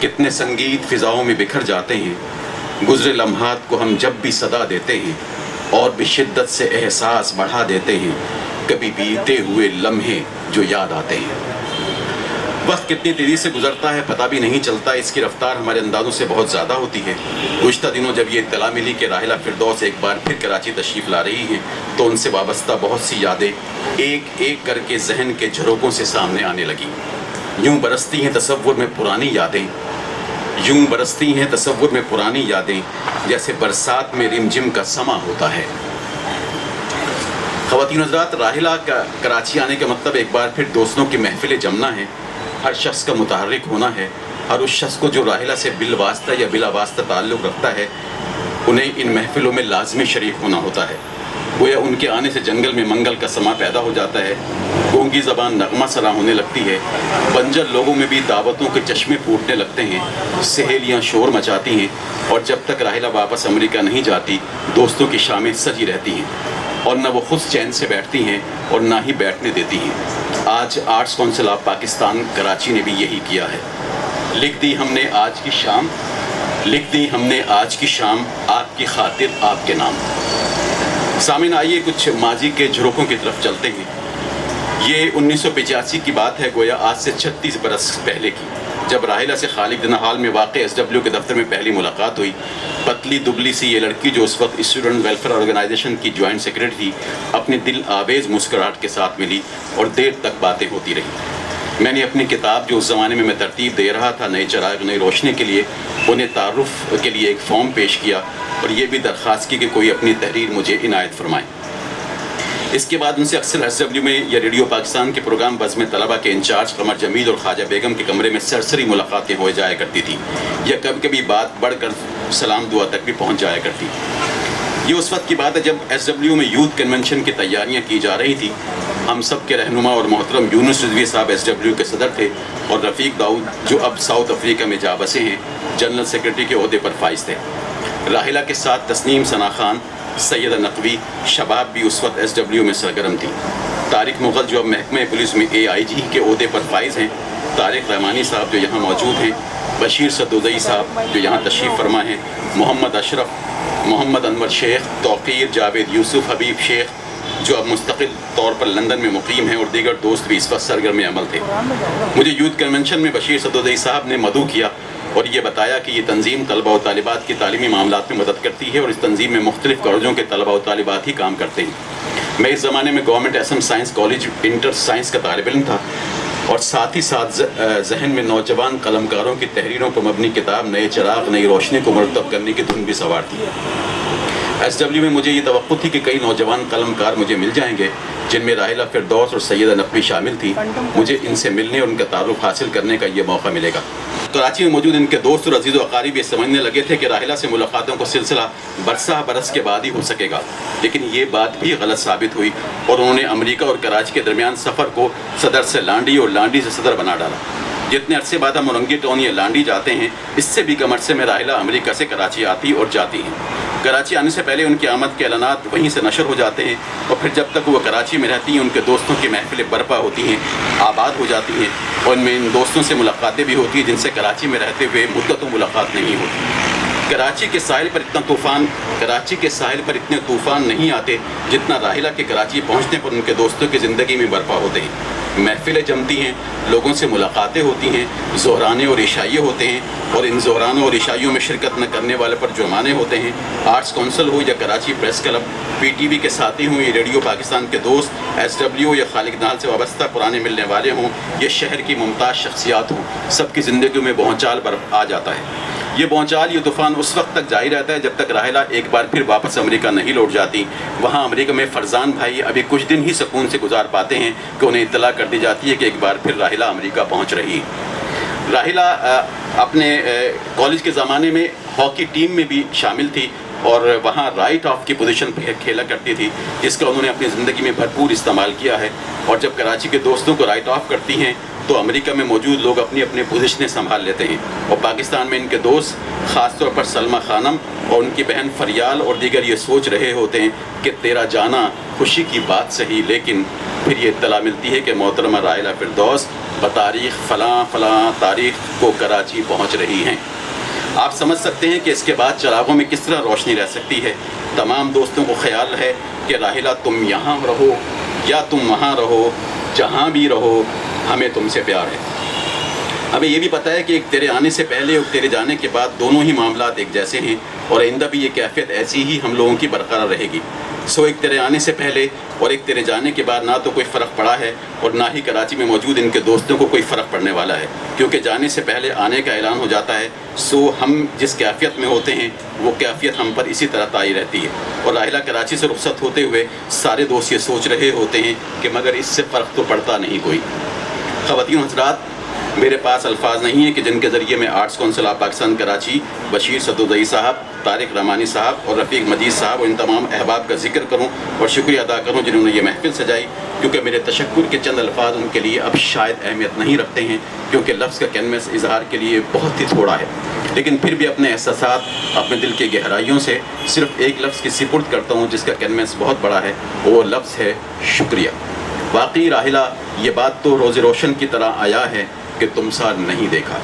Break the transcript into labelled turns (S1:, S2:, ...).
S1: کتنے سنگیت فضاؤں میں بکھر جاتے ہیں، گزرے لمحات کو ہم جب بھی صدا دیتے ہیں اور بھی شدت سے احساس بڑھا دیتے ہیں، کبھی بیتے ہوئے لمحے جو یاد آتے ہیں۔ وقت کتنی تیزی سے گزرتا ہے پتہ بھی نہیں چلتا، اس کی رفتار ہمارے اندازوں سے بہت زیادہ ہوتی ہے۔ گزشتہ دنوں جب یہ اطلاع ملی کہ راحلہ فردوس ایک بار پھر کراچی تشریف لا رہی ہیں تو ان سے وابستہ بہت سی یادیں ایک ایک کر کے ذہن کے جھروکوں سے سامنے آنے لگیں۔ یوں برستی ہیں تصور میں پرانی یادیں، یوں برستی ہیں تصور میں پرانی یادیں، جیسے برسات میں رمجم کا سما ہوتا ہے۔ خواتین حضرات، راحلہ کا کراچی آنے کا مطلب ایک بار پھر دوستوں کی محفلیں جمنا ہے، ہر شخص کا متحرک ہونا ہے۔ ہر اس شخص کو جو راحلہ سے بالواسطہ یا بلا واسطہ تعلق رکھتا ہے انہیں ان محفلوں میں لازمی شریک ہونا ہوتا ہے۔ گویا ان کے آنے سے جنگل میں منگل کا سما پیدا ہو جاتا ہے، گونگی زبان نغمہ سرا ہونے لگتی ہے، بنجر لوگوں میں بھی دعوتوں کے چشمے پھوٹنے لگتے ہیں، سہیلیاں شور مچاتی ہیں، اور جب تک راحلہ واپس امریکہ نہیں جاتی دوستوں کی شامیں سجی رہتی ہیں، اور نہ وہ خود چین سے بیٹھتی ہیں اور نہ ہی بیٹھنے دیتی ہیں۔ آج arts council of Pakistan Karachi نے بھی یہی کیا ہے۔ لکھ دی ہم نے آج کی شام، لکھ دی ہم نے آج کی شام، آپ کی خاطر آپ کے نام۔ سامعین، آئیے کچھ ماضی کے جھروکوں کی طرف چلتے ہیں۔ یہ 1985 کی بات ہے، گویا آج سے 36 برس پہلے کی، جب راحلہ سے خالق نہال میں واقع SW کے دفتر میں پہلی ملاقات ہوئی۔ پتلی دبلی سی یہ لڑکی جو اس وقت اسٹوڈنٹ ویلفیئر آرگنائزیشن کی جوائنٹ سیکرٹری تھی، اپنی دل آویز مسکراہٹ کے ساتھ ملی اور دیر تک باتیں ہوتی رہی۔ میں نے اپنی کتاب جو اس زمانے میں ترتیب دے رہا تھا، نئے چراغ نئی روشنی کے لیے، انہیں تعارف کے لیے ایک فارم پیش کیا اور یہ بھی درخواست کی کہ کوئی اپنی تحریر مجھے عنایت فرمائے۔ اس کے بعد ان سے اکثر SW میں یا ریڈیو پاکستان کے پروگرام بزم طلبہ کے انچارج قمر جمیل اور خواجہ بیگم کے کمرے میں سرسری ملاقاتیں ہو جایا کرتی تھی، یا کبھی کبھی بات بڑھ کر سلام دعا تک بھی پہنچ جایا کرتی۔ یہ اس وقت کی بات ہے جب SW میں یوتھ کنونشن کی تیاریاں کی جا رہی تھی۔ ہم سب کے رہنما اور محترم یونس رضوی صاحب SW کے صدر تھے، اور رفیق داؤد جو اب ساؤتھ افریقہ میں جا بسے ہیں جنرل سیکرٹری کے عہدے پر فائز تھے۔ راحلہ کے ساتھ تسنیم ثنا خان، سیدہ نقوی، شباب بھی اس وقت SW میں سرگرم تھی۔ طارق مغل جو اب محکمہ پولیس میں AIG کے عہدے پر فائز ہیں، طارق رحمانی صاحب جو یہاں موجود ہیں، بشیر صدودئی صاحب جو یہاں تشریف فرما ہیں، محمد اشرف، محمد انور شیخ، توقیر، جاوید یوسف، حبیب شیخ جو اب مستقل طور پر لندن میں مقیم ہیں، اور دیگر دوست بھی اس وقت سرگرم عمل تھے۔ مجھے یوتھ کنونشن میں بشیر صدودئی صاحب نے مدعو کیا اور یہ بتایا کہ یہ تنظیم طلبہ و طالبات کی تعلیمی معاملات میں مدد کرتی ہے، اور اس تنظیم میں مختلف کالجوں کے طلبہ و طالبات ہی کام کرتے ہیں۔ میں اس زمانے میں government SM science college inter science کا طالب علم تھا، اور ساتھ ہی ساتھ ذہن میں نوجوان قلمکاروں کی تحریروں پر مبنی کتاب نئے چراغ نئی روشنی کو مرتب کرنے کی دھن بھی سوار تھی۔ SW میں مجھے یہ توقع تھی کہ کئی نوجوان قلمکار مجھے مل جائیں گے، جن میں راحلہ فردوس اور سیدہ نقوی شامل تھی۔ مجھے ان سے ملنے اور ان کا تعارف حاصل کرنے کا یہ موقع ملے گا۔ کراچی میں موجود ان کے دوست اور عزیز و اقارب یہ سمجھنے لگے تھے کہ راحلہ سے ملاقاتوں کا سلسلہ برسہ برس کے بعد ہی ہو سکے گا، لیکن یہ بات بھی غلط ثابت ہوئی، اور انہوں نے امریکہ اور کراچی کے درمیان سفر کو صدر سے لانڈی اور لانڈی سے صدر بنا ڈالا۔ جتنے عرصے بعد ہم اورنگی ٹاؤن یا لانڈی جاتے ہیں، اس سے بھی کم عرصے میں راحلہ امریکہ سے کراچی آتی اور جاتی ہیں۔ کراچی آنے سے پہلے ان کی آمد کے اعلانات وہیں سے نشر ہو جاتے ہیں، اور پھر جب تک وہ کراچی میں رہتی ہیں ان کے دوستوں کی محفلیں برپا ہوتی ہیں، آباد ہو جاتی ہیں، اور ان میں ان دوستوں سے ملاقاتیں بھی ہوتی ہیں جن سے کراچی میں رہتے ہوئے مدتوں ملاقات نہیں ہوتی۔ کراچی کے ساحل پر اتنے طوفان نہیں آتے جتنا راحلہ کے کراچی پہنچنے پر ان کے دوستوں کی زندگی میں برپا ہوتے ہیں۔ محفلیں جمتی ہیں، لوگوں سے ملاقاتیں ہوتی ہیں، زہرانے اور عشائیے ہوتے ہیں، اور ان زہرانوں اور عشائیوں میں شرکت نہ کرنے والے پر جرمانے ہوتے ہیں۔ آرٹس کونسل ہو یا کراچی پریس کلب، PTV کے ساتھی ہوں یا ریڈیو پاکستان کے دوست، SW یا خالق نہال سے وابستہ پرانے ملنے والے ہوں یا شہر کی ممتاز شخصیات ہوں، سب کی زندگیوں میں بہنچال آ جاتا ہے۔ یہ بہنچال، یہ طوفان اس وقت تک جاری رہتا ہے جب تک راحلہ ایک بار پھر واپس امریکہ نہیں لوٹ جاتی۔ وہاں امریکہ میں فرزان بھائی ابھی کچھ دن ہی سکون سے گزار پاتے ہیں کہ انہیں اطلاع کر دی جاتی ہے کہ ایک بار پھر راحلہ امریکہ پہنچ رہی ہے۔ راحلہ اپنے کالج کے زمانے میں ہاکی ٹیم میں بھی شامل تھی، اور وہاں رائٹ آف کی پوزیشن پہ کھیلا کرتی تھی، جس کا انہوں نے اپنی زندگی میں بھرپور استعمال کیا ہے. اور جب کراچی کے دوستوں کو رائٹ آف کرتی ہیں تو امریکہ میں موجود لوگ اپنی اپنی پوزیشنیں سنبھال لیتے ہیں. اور پاکستان میں ان کے دوست خاص طور پر سلمہ خانم اور ان کی بہن فریال اور دیگر یہ سوچ رہے ہوتے ہیں کہ تیرا جانا خوشی کی بات صحیح، لیکن پھر یہ اطلاع ملتی ہے کہ محترمہ راحلہ فردوس بتاریخ فلاں فلاں تاریخ کو کراچی پہنچ رہی ہیں. آپ سمجھ سکتے ہیں کہ اس کے بعد چراغوں میں کس طرح روشنی رہ سکتی ہے. تمام دوستوں کو خیال ہے کہ راحلہ تم یہاں رہو یا تم وہاں رہو، جہاں بھی رہو ہمیں تم سے پیار ہے. ہمیں یہ بھی پتہ ہے کہ ایک تیرے آنے سے پہلے اور تیرے جانے کے بعد دونوں ہی معاملات ایک جیسے ہیں، اور آئندہ بھی یہ کیفیت ایسی ہی ہم لوگوں کی برقرار رہے گی. ایک تیرے آنے سے پہلے اور ایک تیرے جانے کے بعد نہ تو کوئی فرق پڑا ہے اور نہ ہی کراچی میں موجود ان کے دوستوں کو کوئی فرق پڑنے والا ہے، کیونکہ جانے سے پہلے آنے کا اعلان ہو جاتا ہے. ہم جس کیفیت میں ہوتے ہیں وہ کیفیت ہم پر اسی طرح طاری رہتی ہے. اور راحلہ کراچی سے رخصت ہوتے ہوئے سارے دوست یہ سوچ رہے ہوتے ہیں کہ مگر اس سے فرق تو پڑتا نہیں کوئی. خواتین و حضرات، میرے پاس الفاظ نہیں ہیں کہ جن کے ذریعے میں arts council of Pakistan Karachi, Bashir صدودئی صاحب، طارق رحمانی صاحب اور رفیق مجید صاحب اور ان تمام احباب کا ذکر کروں اور شکریہ ادا کروں جنہوں نے یہ محفل سجائی، کیونکہ میرے تشکر کے چند الفاظ ان کے لیے اب شاید اہمیت نہیں رکھتے ہیں، کیونکہ لفظ کا کینوس اظہار کے لیے بہت ہی تھوڑا ہے. لیکن پھر بھی اپنے احساسات اپنے دل کے گہرائیوں سے صرف ایک لفظ کی سپرد کرتا ہوں جس کا کینوس بہت بڑا ہے، وہ لفظ ہے شکریہ. واقعی راحلہ، یہ بات تو روز روشن کی طرح آیا ہے کہ تم سا نہیں دیکھا.